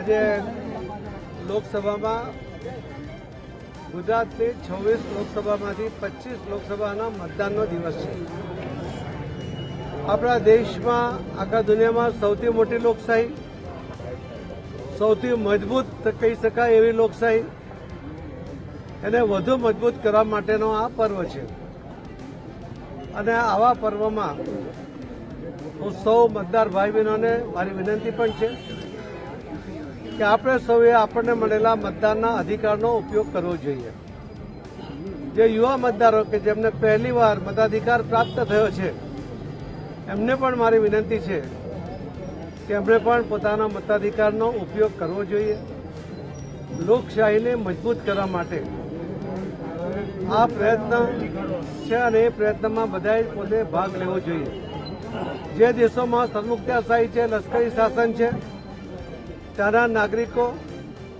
આજે લોકસભામાં ગુજરાતની 26 લોકસભામાંથી 25 લોકસભાના મતદાનનો દિવસ છે. આપણા દેશમાં આખા દુનિયામાં સૌથી મોટી લોકશાહી, સૌથી મજબૂત કહી શકાય એવી લોકશાહી, એને વધુ મજબૂત કરવા માટેનો આ પર્વ છે. અને આવા પર્વમાં હું સૌ મતદાર ભાઈ બહેનોને મારી વિનંતી પણ છે કે આપણે સૌએ આપણને મળેલા મતદાનના અધિકારનો ઉપયોગ કરવો જોઈએ. જે યુવા મતદારો કે જેમને પહેલીવાર મતાધિકાર પ્રાપ્ત થયો છે, એમને પણ મારી વિનંતી છે કે એમણે પણ પોતાના મતાધિકારનો ઉપયોગ કરવો જોઈએ. લોકશાહીને મજબૂત કરવા માટે આ પ્રયત્ન છે અને એ પ્રયત્નમાં બધાએ પોતે ભાગ લેવો જોઈએ. જે દેશોમાં સરમુખત્યારશાહી છે, લશ્કરી શાસન છે, ત્યાંના નાગરિકો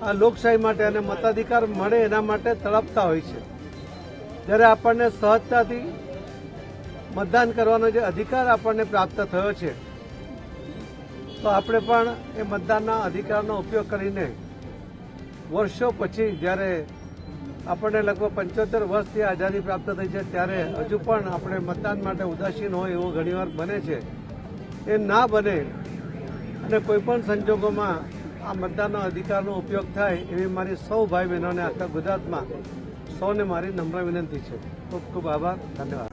આ લોકશાહી માટે અને મતાધિકાર મળે એના માટે તડપતા હોય છે. જ્યારે આપણને સહજતાથી મતદાન કરવાનો જે અધિકાર આપણને પ્રાપ્ત થયો છે, તો આપણે પણ એ મતદાનના અધિકારનો ઉપયોગ કરીને વર્ષો પછી જ્યારે આપણને લગભગ 75 વર્ષથી આઝાદી પ્રાપ્ત થઈ છે, ત્યારે હજુ પણ આપણે મતદાન માટે ઉદાસીન હોય એવો ઘણીવાર બને છે. એ ના બને અને કોઈપણ સંજોગોમાં આ મતદાનના અધિકારનો ઉપયોગ થાય એવી મારી સૌ ભાઈ બહેનોને આખા ગુજરાતમાં સૌને મારી નમ્ર વિનંતી છે. ખૂબ ખૂબ આભાર. ધન્યવાદ.